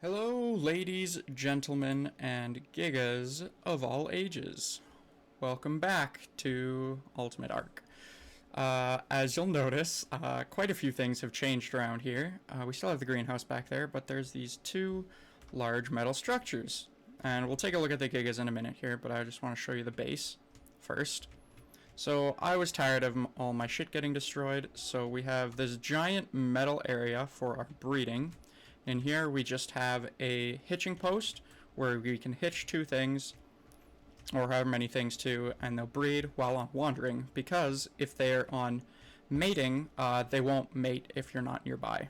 Hello, ladies, gentlemen, and Gigas of all ages. Welcome back to Ultimate Arc. As you'll notice, quite a few things have changed around here. We still have the greenhouse back there, but there's these two large metal structures. And we'll take a look at the Gigas in a minute here, but I just want to show you the base first. So I was tired of all my shit getting destroyed, so we have this giant metal area for our breeding. In here we just have a hitching post where we can hitch two things, or however many things to, and they'll breed while on wandering, because if they're on mating, they won't mate if you're not nearby.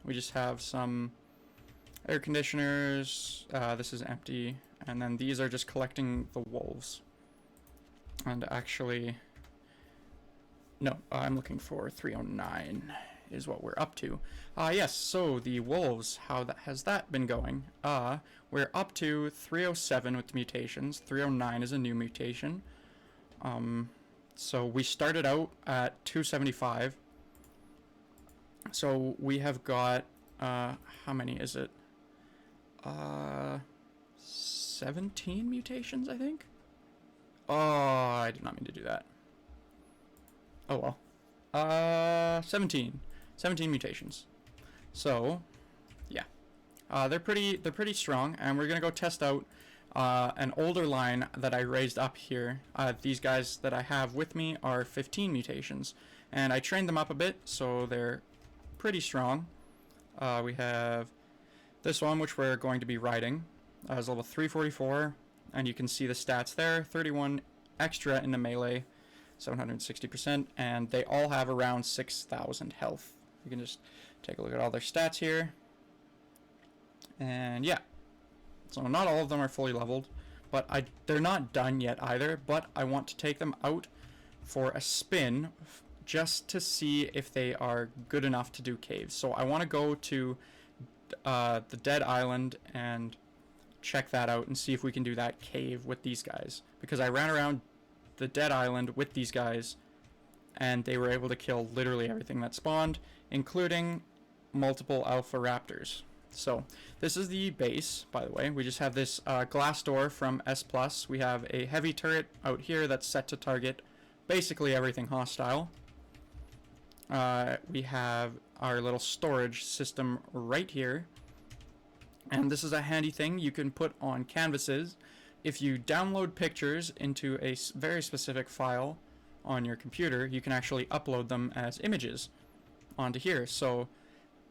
We just have some air conditioners, this is empty, and then these are just collecting the wolves. And actually, no, I'm looking for 309 is what we're up to. Yes, so the wolves, has that been going? We're up to 307 with the mutations. 309 is a new mutation. So we started out at 275. So we have got, how many is it? 17 mutations, I think? Oh, I did not mean to do that. Oh well. 17 mutations. So, yeah. They're pretty strong, and we're gonna go test out an older line that I raised up here. These guys that I have with me are 15 mutations, and I trained them up a bit, so they're pretty strong. We have this one, which we're going to be riding. It's level 344, and you can see the stats there. 31 extra in the melee, 760%, and they all have around 6,000 health. You can just take a look at all their stats here. And yeah, so not all of them are fully leveled, but they're not done yet either, but I want to take them out for a spin just to see if they are good enough to do caves. So I want to go to the Dead Island and check that out and see if we can do that cave with these guys, because I ran around the Dead Island with these guys and they were able to kill literally everything that spawned, including multiple alpha raptors. So this is the base, by the way. We just have this glass door from S+. We have a heavy turret out here that's set to target basically everything hostile. We have our little storage system right here, and this is a handy thing you can put on canvases. If you download pictures into a very specific file on your computer, you can actually upload them as images onto here. So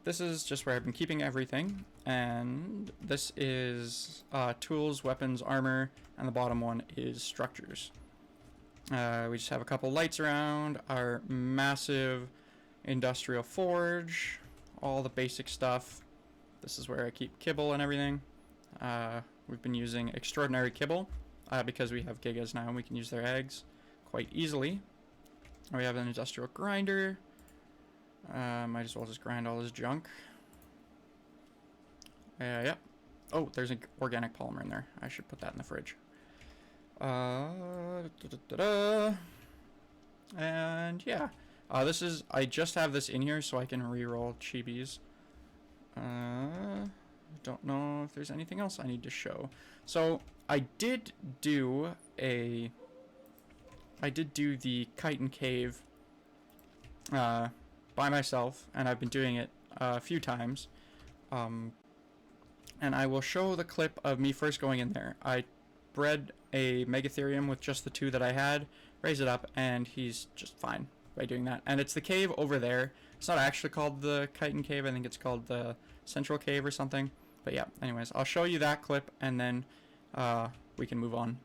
this is just where I've been keeping everything, and this is tools, weapons, armor, and the bottom one is structures. We just have a couple lights around, our massive industrial forge, all the basic stuff. This is where I keep kibble and everything. We've been using extraordinary kibble because we have gigas now and we can use their eggs quite easily. We have an industrial grinder. Might as well just grind all this junk. Yep. Oh, there's an organic polymer in there. I should put that in the fridge. And yeah, I just have this in here so I can reroll chibis. Don't know if there's anything else I need to show. So I did do the chitin cave by myself, and I've been doing it a few times. And I will show the clip of me first going in there. I bred a Megatherium with just the two that I had, raised it up, and he's just fine by doing that. And it's the cave over there. It's not actually called the chitin cave. I think it's called the central cave or something. But yeah, anyways, I'll show you that clip, and then we can move on.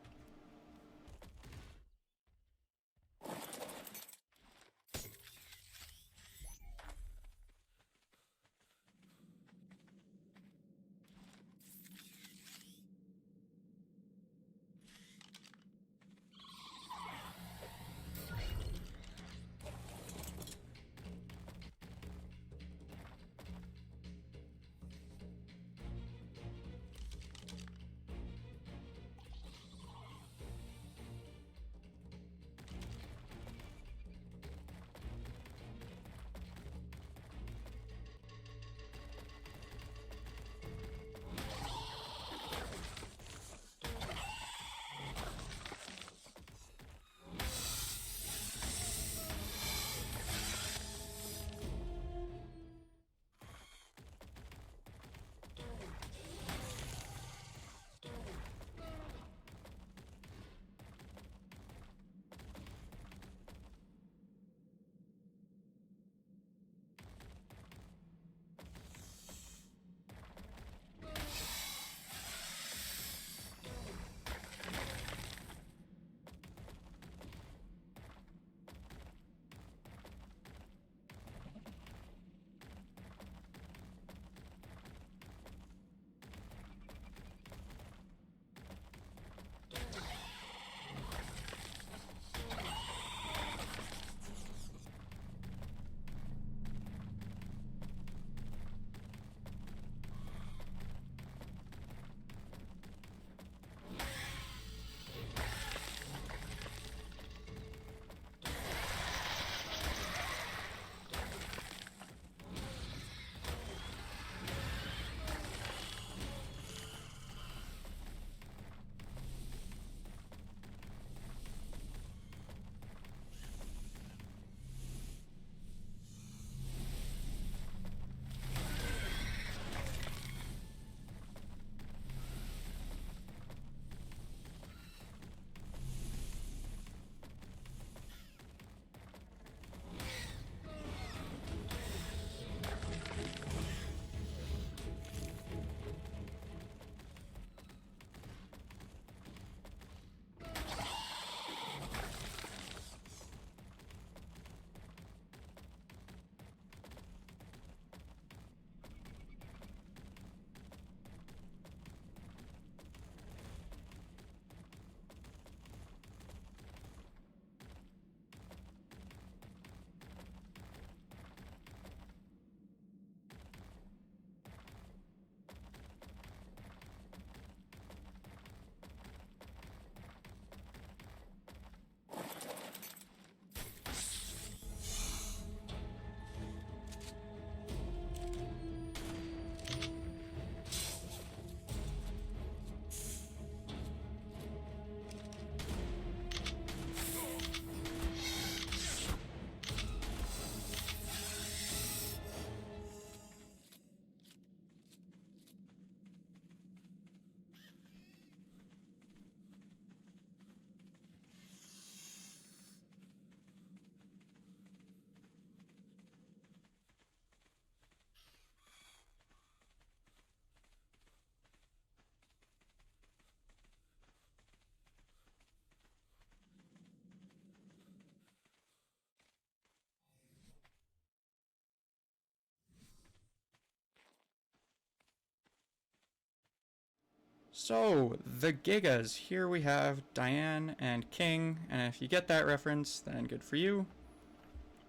So, the Gigas. Here we have Diane and King, and if you get that reference, then good for you.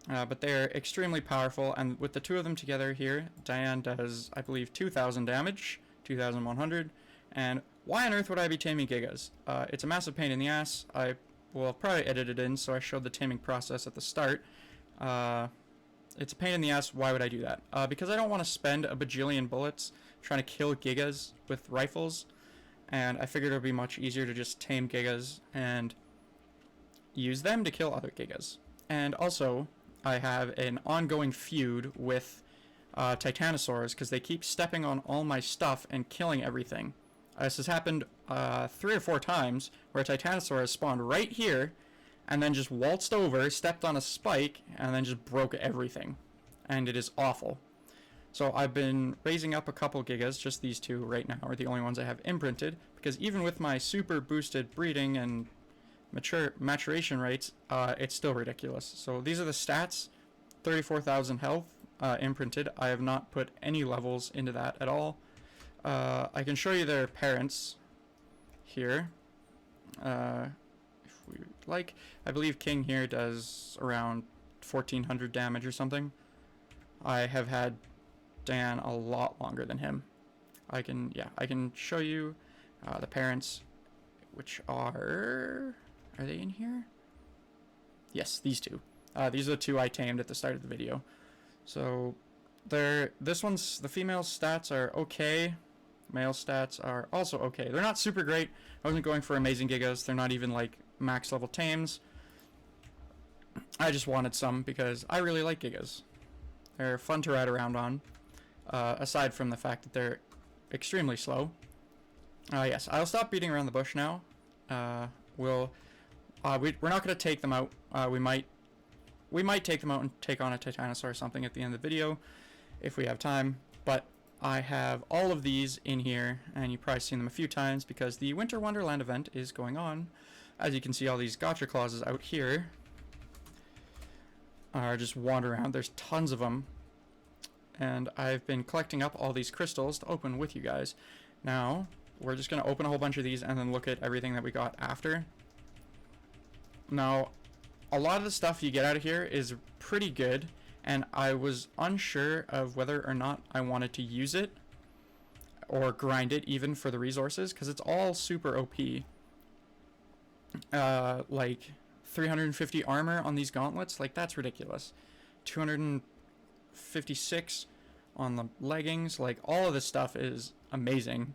But they're extremely powerful, and with the two of them together here, Diane does, I believe, 2,000 damage, 2,100, and why on earth would I be taming Gigas? It's a massive pain in the ass. I will probably edit it in, so I showed the taming process at the start. It's a pain in the ass. Why would I do that? Because I don't want to spend a bajillion bullets trying to kill Gigas with rifles, and I figured it would be much easier to just tame Gigas and use them to kill other Gigas. And also, I have an ongoing feud with Titanosaurs because they keep stepping on all my stuff and killing everything. This has happened 3 or 4 times where a Titanosaur has spawned right here and then just waltzed over, stepped on a spike, and then just broke everything. And it is awful. So I've been raising up a couple Gigas, just these two right now are the only ones I have imprinted, because even with my super boosted breeding and maturation rates, it's still ridiculous. So these are the stats, 34,000 health imprinted. I have not put any levels into that at all. I can show you their parents here. If we like, I believe King here does around 1,400 damage or something. I have had Dan a lot longer than him. I can show you the parents, which are they in here? Yes, these two. These are the two I tamed at the start of the video. So the female stats are okay. Male stats are also okay. They're not super great. I wasn't going for amazing Gigas. They're not even like max level tames. I just wanted some because I really like Gigas. They're fun to ride around on. Aside from the fact that they're extremely slow. Yes, I'll stop beating around the bush now. We're not going to take them out. We might take them out and take on a Titanosaur or something at the end of the video if we have time. But I have all of these in here, and you've probably seen them a few times because the Winter Wonderland event is going on. As you can see, all these gotcha clauses out here are just wander around. There's tons of them. And I've been collecting up all these crystals to open with you guys. Now, we're just going to open a whole bunch of these and then look at everything that we got after. Now, a lot of the stuff you get out of here is pretty good, and I was unsure of whether or not I wanted to use it or grind it even for the resources, because it's all super OP. Like 350 armor on these gauntlets, like that's ridiculous. 256 on the leggings, like all of this stuff is amazing,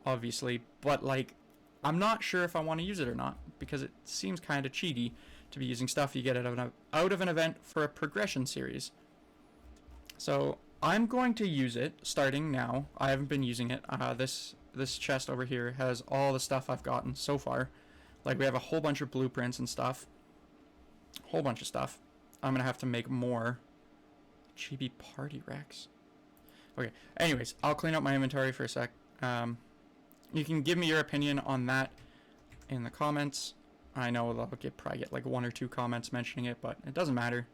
obviously, but like I'm not sure if I want to use it or not, because it seems kind of cheaty to be using stuff you get out of an event for a progression series. So I'm going to use it starting now. I haven't been using it. This chest over here has all the stuff I've gotten so far. Like we have a whole bunch of blueprints and stuff. Whole bunch of stuff. I'm gonna have to make more. Chibi party Rex. Okay, anyways, I'll clean up my inventory for a sec. You can give me your opinion on that in the comments. I know I'll probably get like 1 or 2 comments mentioning it, but it doesn't matter.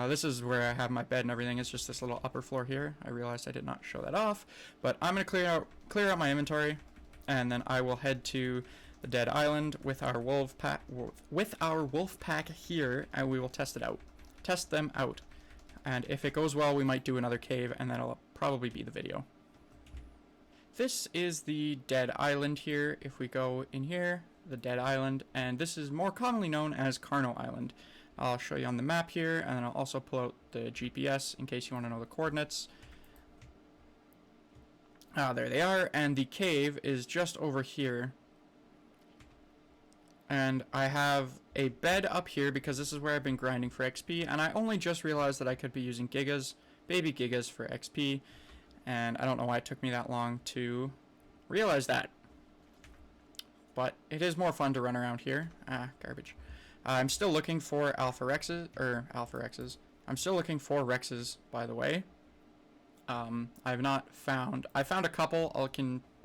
This is where I have my bed and everything. It's just this little upper floor here. I realized I did not show that off, but I'm gonna clear out my inventory, and then I will head to the Dead Island with our wolf pack here, and we will test them out. And if it goes well, we might do another cave, and that'll probably be the video. This is the Dead Island here. If we go in here, the Dead Island, and this is more commonly known as Carno Island. I'll show you on the map here, and then I'll also pull out the GPS in case you want to know the coordinates. There they are, and the cave is just over here. And I have a bed up here because this is where I've been grinding for XP, and I only just realized that I could be using Gigas, baby Gigas for XP, and I don't know why it took me that long to realize that. But it is more fun to run around here. Garbage. I'm still looking for Alpha Rexes. I'm still looking for Rexes, by the way. I found a couple.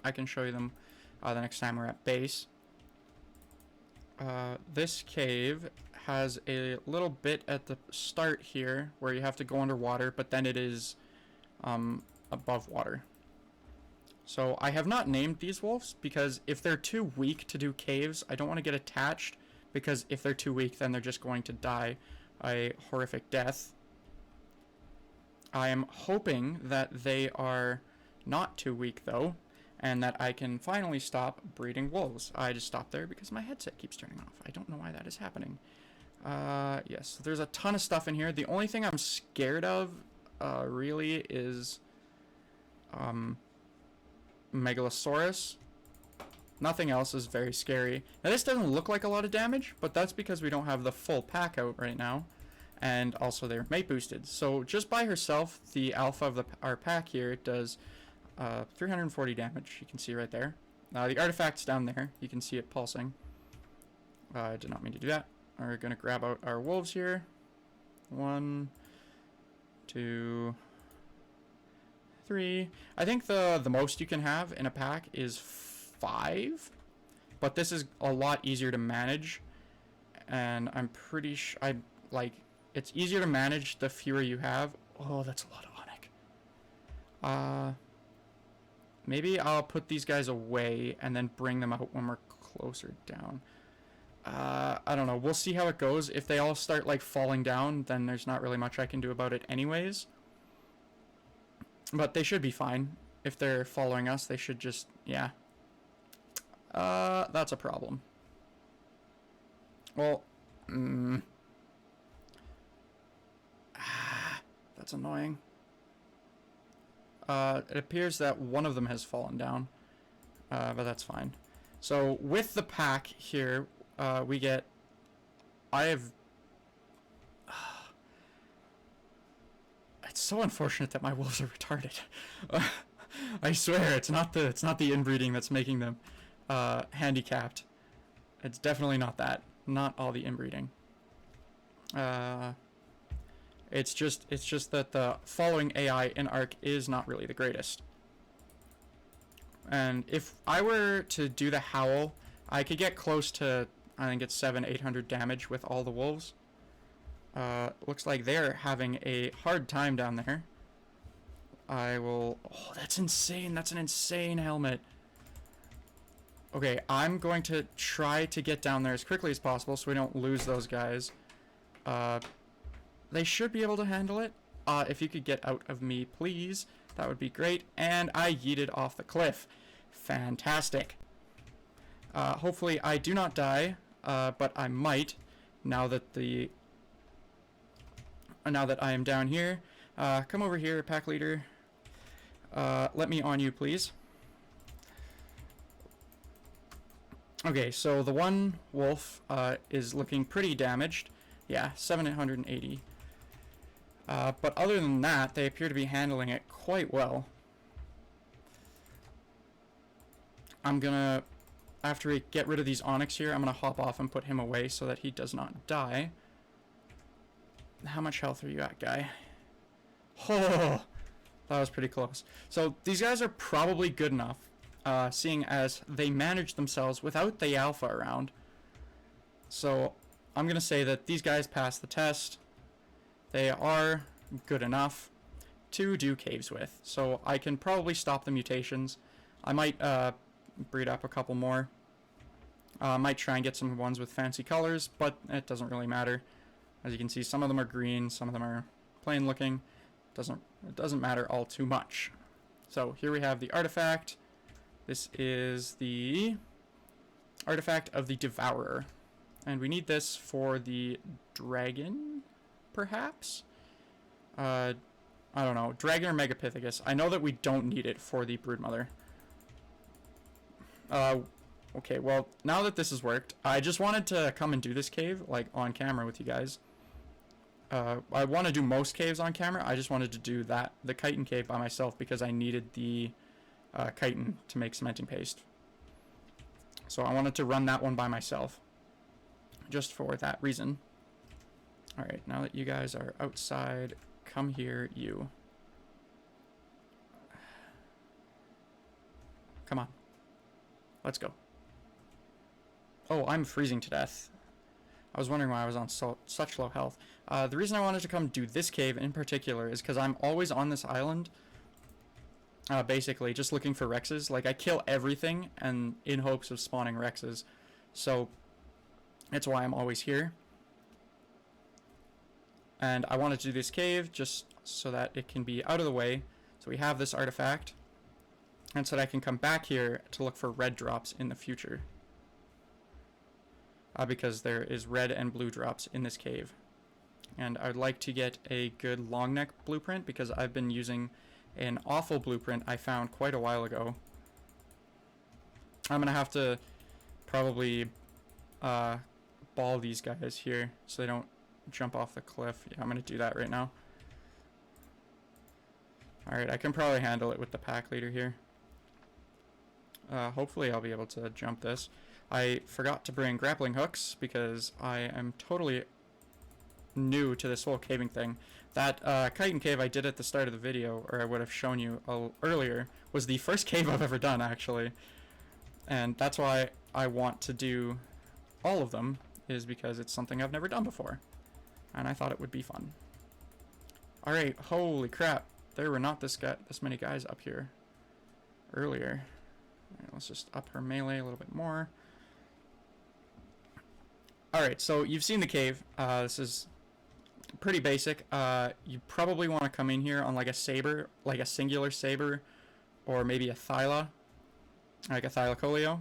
I can show you them the next time we're at base. This cave has a little bit at the start here where you have to go underwater, but then it is above water. So I have not named these wolves because if they're too weak to do caves, I don't want to get attached, because if they're too weak, then they're just going to die a horrific death. I am hoping that they are not too weak, though, and that I can finally stop breeding wolves. I just stopped there because my headset keeps turning off. I don't know why that is happening. Yes, there's a ton of stuff in here. The only thing I'm scared of, really, is, Megalosaurus. Nothing else is very scary. Now, this doesn't look like a lot of damage, but that's because we don't have the full pack out right now. And also they're mate boosted. So just by herself, the alpha of our pack here does 340 damage. You can see right there. The artifact's down there. You can see it pulsing. I did not mean to do that. We're going to grab out our wolves here. 1, 2, 3. I think the most you can have in a pack is 5. But this is a lot easier to manage. And I'm pretty sure... it's easier to manage the fewer you have. Oh, that's a lot of onyx. Maybe I'll put these guys away and then bring them out when we're closer down. I don't know. We'll see how it goes. If they all start, like, falling down, then there's not really much I can do about it anyways. But they should be fine. If they're following us, they should just... yeah. That's a problem. Well... that's annoying. It appears that one of them has fallen down. But that's fine. So, with the pack here, we get... It's so unfortunate that my wolves are retarded. I swear, it's not the inbreeding that's making them handicapped. It's definitely not that. Not all the inbreeding. It's just that the following AI in Ark is not really the greatest. And if I were to do the Howl, I could get close to, I think it's 700-800 damage with all the wolves. Looks like they're having a hard time down there. Oh, that's insane. That's an insane helmet. Okay, I'm going to try to get down there as quickly as possible so we don't lose those guys. They should be able to handle it. If you could get out of me, please. That would be great. And I yeeted off the cliff. Fantastic. Hopefully I do not die, but I might now that I am down here. Come over here, pack leader. Let me on you, please. Okay, so the one wolf is looking pretty damaged. Yeah, 780. But other than that, they appear to be handling it quite well. I'm gonna, after we get rid of these onyx here, I'm gonna hop off and put him away so that he does not die. How much health are you at, guy? Oh, that was pretty close. So these guys are probably good enough, seeing as they manage themselves without the alpha around. So I'm gonna say that these guys passed the test. They are good enough to do caves with. So I can probably stop the mutations. I might breed up a couple more. I might try and get some ones with fancy colors, but it doesn't really matter. As you can see, some of them are green, some of them are plain looking. It doesn't matter all too much. So here we have the artifact. This is the artifact of the Devourer. And we need this for the dragon, perhaps? I don't know. Dragon or Megapithecus. I know that we don't need it for the Broodmother. Okay, well, now that this has worked, I just wanted to come and do this cave, like, on camera with you guys. I want to do most caves on camera. I just wanted to do the chitin cave by myself because I needed the chitin to make cementing paste. So I wanted to run that one by myself. Just for that reason. Alright, now that you guys are outside, come here, you. Come on. Let's go. Oh, I'm freezing to death. I was wondering why I was on such low health. The reason I wanted to come do this cave in particular is because I'm always on this island. basically just looking for Rexes. Like, I kill everything and in hopes of spawning Rexes. So that's why I'm always here. And I wanted to do this cave just so that it can be out of the way. So we have this artifact. And so that I can come back here to look for red drops in the future. Because there is red and blue drops in this cave. And I would like to get a good long neck blueprint because I've been using an awful blueprint I found quite a while ago. I'm going to have to probably ball these guys here so they don't jump off the cliff. Yeah, I'm going to do that right now. Alright, I can probably handle it with the pack leader here. Hopefully I'll be able to jump this. I forgot to bring grappling hooks because I am totally new to this whole caving thing. That chitin cave I did at the start of the video, or I would have shown you earlier, was the first cave I've ever done, actually. And that's why I want to do all of them, is because it's something I've never done before. And I thought it would be fun. Alright, holy crap. There were not this many guys up here earlier. Alright, let's just up her melee a little bit more. Alright, so you've seen the cave. This is pretty basic. You probably want to come in here on like a saber, like a singular saber, or maybe a thyla, like a thylacoleo,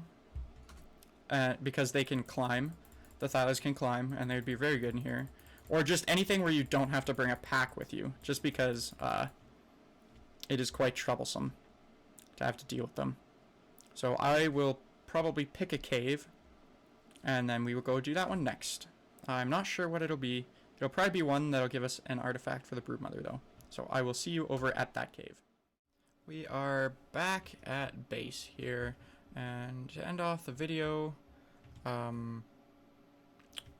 because they can climb. The thylas can climb, and they would be very good in here. Or just anything where you don't have to bring a pack with you, just because it is quite troublesome to have to deal with them. So I will probably pick a cave, and then we will go do that one next. I'm not sure what it'll be. It'll probably be one that'll give us an artifact for the Broodmother, though. So I will see you over at that cave. We are back at base here, and to end off the video, not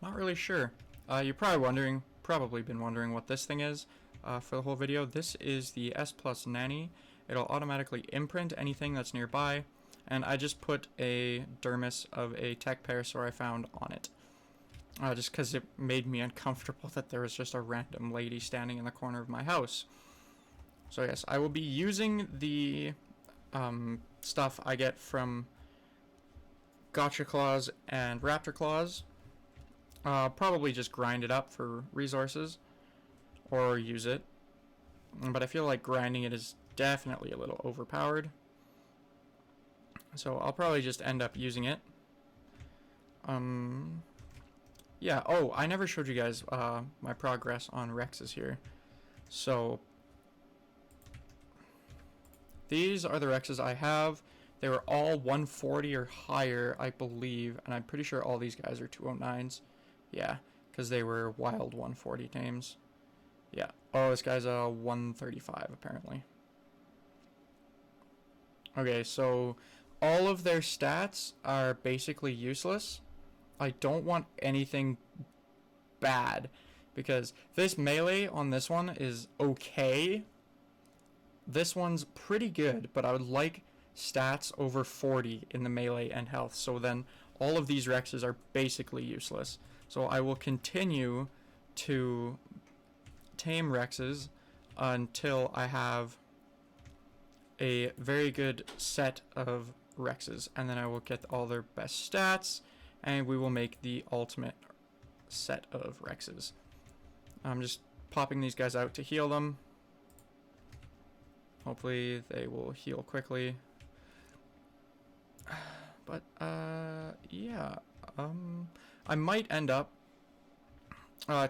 really sure. You're probably been wondering what this thing is for the whole video. This is the S Plus Nanny. It'll automatically imprint anything that's nearby, and I just put a dermis of a tech parasaur I found on it. Just because it made me uncomfortable that there was just a random lady standing in the corner of my house. So yes, I will be using the stuff I get from Gotcha Claws and Raptor Claws. Probably just grind it up for resources, or use it. But I feel like grinding it is definitely a little overpowered. So I'll probably just end up using it. Yeah, oh, I never showed you guys my progress on Rexes here. So these are the Rexes I have. They were all 140 or higher, I believe, and I'm pretty sure all these guys are 209s. Yeah, because they were wild 140 tames. Yeah. Oh, this guy's a 135 apparently. Okay, so all of their stats are basically useless. I don't want anything bad, because this melee on this one is okay. This one's pretty good, but I would like stats over 40 in the melee and health, so then all of these Rexes are basically useless. So I will continue to tame Rexes until I have a very good set of Rexes, and then I will get all their best stats, and we will make the ultimate set of Rexes. I'm just popping these guys out to heal them. Hopefully they will heal quickly. But yeah, I might end up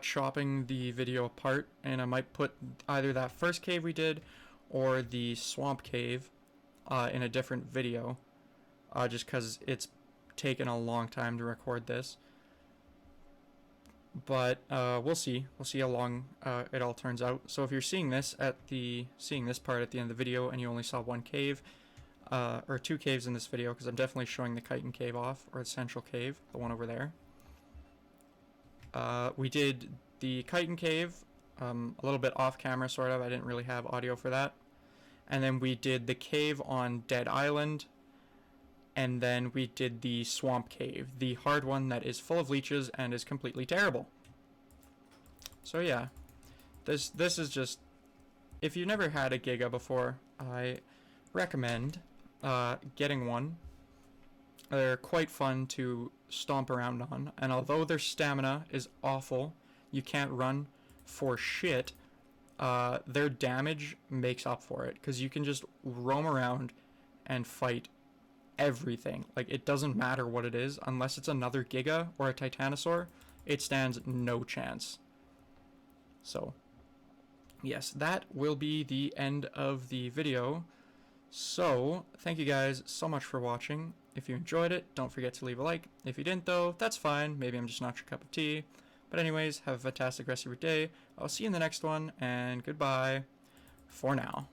chopping the video apart, and I might put either that first cave we did or the swamp cave in a different video, just because it's taken a long time to record this. But we'll see how long it all turns out. So if you're seeing this part at the end of the video and you only saw one cave, or two caves in this video, because I'm definitely showing the chitin cave off, or the central cave, the one over there. We did the chitin cave a little bit off camera, sort of. I didn't really have audio for that. And then we did the cave on Dead Island, and then we did the swamp cave, the hard one that is full of leeches and is completely terrible. So yeah, this is just, if you've never had a Giga before, I recommend getting one. They're quite fun to stomp around on, and although their stamina is awful, you can't run for shit, their damage makes up for it, because you can just roam around and fight everything. Like, it doesn't matter what it is, unless it's another Giga or a Titanosaur, it stands no chance. So, yes, that will be the end of the video. So, thank you guys so much for watching. If you enjoyed it, don't forget to leave a like. If you didn't, though, that's fine. Maybe I'm just not your cup of tea. But anyways, have a fantastic rest of your day. I'll see you in the next one, and goodbye for now.